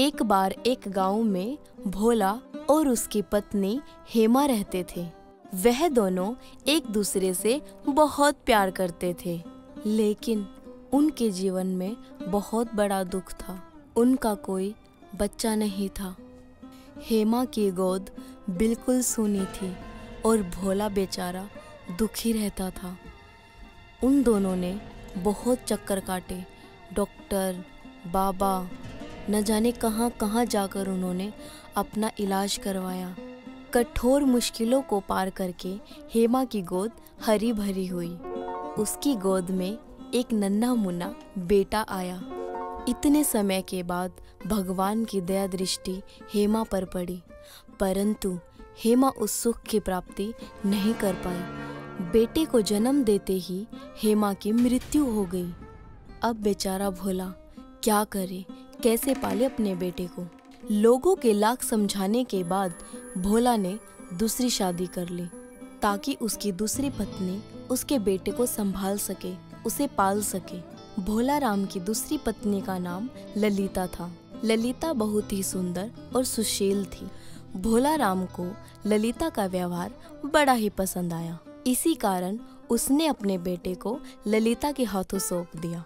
एक बार एक गांव में भोला और उसकी पत्नी हेमा रहते थे। वह दोनों एक दूसरे से बहुत प्यार करते थे, लेकिन उनके जीवन में बहुत बड़ा दुख था। उनका कोई बच्चा नहीं था। हेमा की गोद बिल्कुल सूनी थी और भोला बेचारा दुखी रहता था। उन दोनों ने बहुत चक्कर काटे, डॉक्टर, बाबा, न जाने कहाँ कहाँ जाकर उन्होंने अपना इलाज करवाया। कठोर मुश्किलों को पार करके हेमा की गोद हरी भरी हुई। उसकी गोद में एक नन्हा मुन्ना बेटा आया। इतने समय के बाद भगवान की दया दृष्टि हेमा पर पड़ी, परंतु हेमा उस सुख की प्राप्ति नहीं कर पाई। बेटे को जन्म देते ही हेमा की मृत्यु हो गई। अब बेचारा भोला क्या करे, कैसे पाले अपने बेटे को। लोगों के लाख समझाने के बाद भोला ने दूसरी शादी कर ली, ताकि उसकी दूसरी पत्नी उसके बेटे को संभाल सके, उसे पाल सके। भोला राम की दूसरी पत्नी का नाम ललिता था। ललिता बहुत ही सुंदर और सुशील थी। भोला राम को ललिता का व्यवहार बड़ा ही पसंद आया। इसी कारण उसने अपने बेटे को ललिता के हाथों सौंप दिया।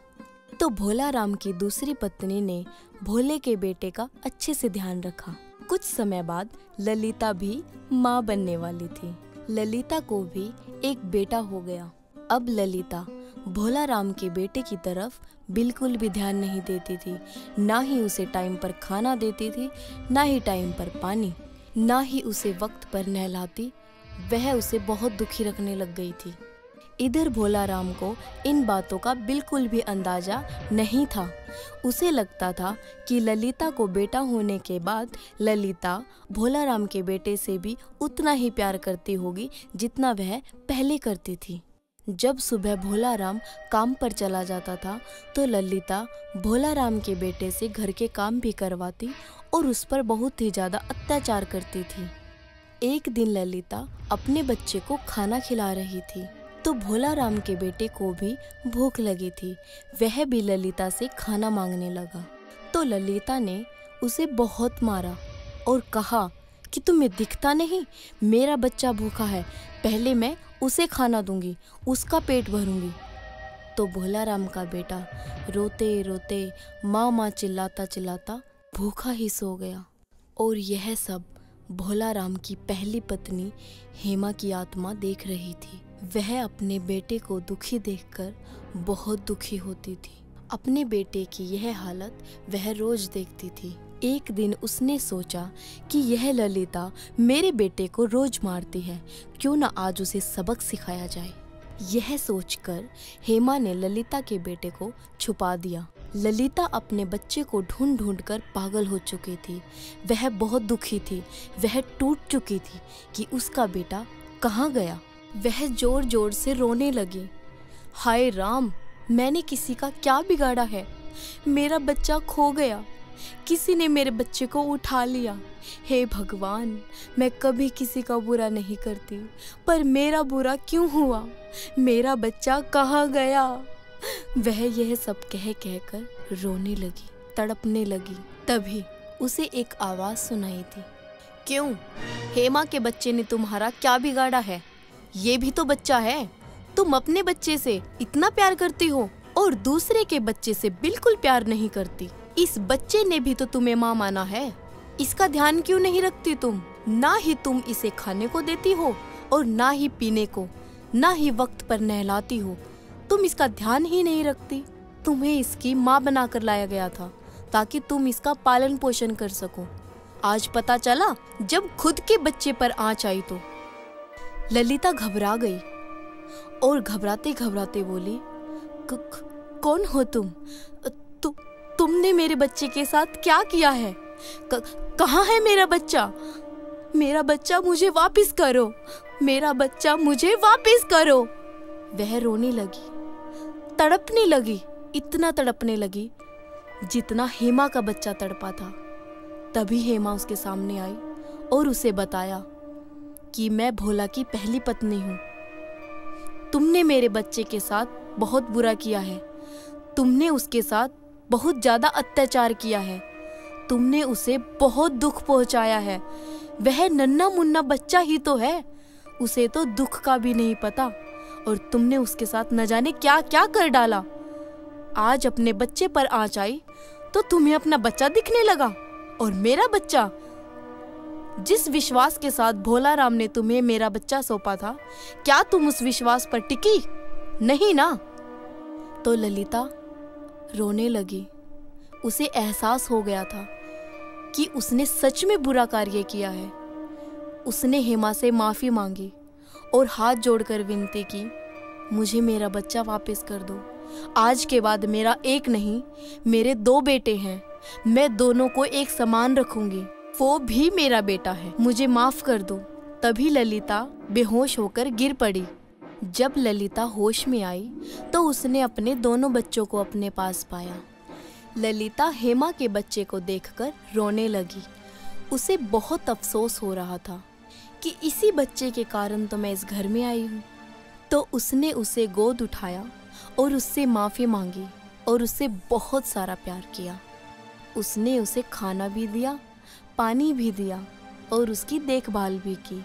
तो भोला राम की दूसरी पत्नी ने भोले के बेटे का अच्छे से ध्यान रखा। कुछ समय बाद ललिता भी माँ बनने वाली थी। ललिता को भी एक बेटा हो गया। अब ललिता भोला राम के बेटे की तरफ बिल्कुल भी ध्यान नहीं देती थी। ना ही उसे टाइम पर खाना देती थी, ना ही टाइम पर पानी, ना ही उसे वक्त पर नहलाती। वह उसे बहुत दुखी रखने लग गई थी। इधर भोला राम को इन बातों का बिल्कुल भी अंदाजा नहीं था। उसे लगता था कि ललिता को बेटा होने के बाद ललिता भोला राम के बेटे से भी उतना ही प्यार करती होगी जितना वह पहले करती थी। जब सुबह भोला राम काम पर चला जाता था तो ललिता भोला राम के बेटे से घर के काम भी करवाती और उस पर बहुत ही ज़्यादा अत्याचार करती थी। एक दिन ललिता अपने बच्चे को खाना खिला रही थी तो भोला राम के बेटे को भी भूख लगी थी। वह भी ललिता से खाना मांगने लगा तो ललिता ने उसे बहुत मारा और कहा कि तुम्हें दिखता नहीं, मेरा बच्चा भूखा है, पहले मैं उसे खाना दूंगी, उसका पेट भरूंगी। तो भोला राम का बेटा रोते रोते माँ माँ चिल्लाता चिल्लाता भूखा ही सो गया। और यह सब भोला राम की पहली पत्नी हेमा की आत्मा देख रही थी। वह अपने बेटे को दुखी देखकर बहुत दुखी होती थी। अपने बेटे की यह हालत वह रोज देखती थी। एक दिन उसने सोचा कि यह ललिता मेरे बेटे को रोज मारती है, क्यों ना आज उसे सबक सिखाया जाए। यह सोचकर हेमा ने ललिता के बेटे को छुपा दिया। ललिता अपने बच्चे को ढूंढ ढूंढ कर पागल हो चुकी थी। वह बहुत दुखी थी। वह टूट चुकी थी कि उसका बेटा कहाँ गया। वह जोर जोर से रोने लगी। हाय राम, मैंने किसी का क्या बिगाड़ा है? मेरा बच्चा खो गया, किसी ने मेरे बच्चे को उठा लिया। हे भगवान, मैं कभी किसी का बुरा नहीं करती, पर मेरा बुरा क्यों हुआ? मेरा बच्चा कहाँ गया? वह यह सब कह कहकर रोने लगी, तड़पने लगी। तभी उसे एक आवाज सुनाई थी। क्यों? हेमा के बच्चे ने तुम्हारा क्या बिगाड़ा है? ये भी तो बच्चा है। तुम अपने बच्चे से इतना प्यार करती हो और दूसरे के बच्चे से बिल्कुल प्यार नहीं करती। इस बच्चे ने भी तो तुम्हें माँ माना है, इसका ध्यान क्यों नहीं रखती तुम? ना ही तुम इसे खाने को देती हो और ना ही पीने को, ना ही वक्त पर नहलाती हो। तुम इसका ध्यान ही नहीं रखती। तुम्हें इसकी माँ बनाकर लाया गया था ताकि तुम इसका पालन पोषण कर सको। आज पता चला जब खुद के बच्चे पर आँच आई तो। ललिता घबरा गई और घबराते घबराते बोली, कौन हो तुम? तुमने मेरे बच्चे के साथ क्या किया है? कहाँ है मेरा बच्चा? मेरा बच्चा मुझे वापस करो, मेरा बच्चा मुझे वापस करो। वह रोने लगी, तड़पने लगी, इतना तड़पने लगी जितना हेमा का बच्चा तड़पा था। तभी हेमा उसके सामने आई और उसे बताया कि मैं भोला की पहली पत्नी हूँ। तुमने मेरे बच्चे के साथ बहुत बुरा किया है। तुमने उसके साथ बहुत ज़्यादा अत्याचार किया है। तुमने उसे बहुत दुख पहुंचाया है। वह नन्हा मुन्ना बच्चा ही तो है, उसे तो दुख का भी नहीं पता, और तुमने उसके साथ न जाने क्या क्या कर डाला। आज अपने बच्चे पर आँच आई तो तुम्हें अपना बच्चा दिखने लगा, और मेरा बच्चा। जिस विश्वास के साथ भोला राम ने तुम्हें मेरा बच्चा सौंपा था, क्या तुम उस विश्वास पर टिकी? नहीं ना। तो ललिता रोने लगी। उसे एहसास हो गया था कि उसने सच में बुरा कार्य किया है। उसने हेमा से माफी मांगी और हाथ जोड़कर विनती की, मुझे मेरा बच्चा वापस कर दो। आज के बाद मेरा एक नहीं, मेरे 2 बेटे हैं। मैं दोनों को एक समान रखूंगी। वो भी मेरा बेटा है, मुझे माफ कर दो। तभी ललिता बेहोश होकर गिर पड़ी। जब ललिता होश में आई तो उसने अपने दोनों बच्चों को अपने पास पाया। ललिता हेमा के बच्चे को देखकर रोने लगी। उसे बहुत अफसोस हो रहा था कि इसी बच्चे के कारण तो मैं इस घर में आई हूँ। तो उसने उसे गोद उठाया और उससे माफ़ी मांगी और उससे बहुत सारा प्यार किया। उसने उसे खाना भी दिया, पानी भी दिया और उसकी देखभाल भी की।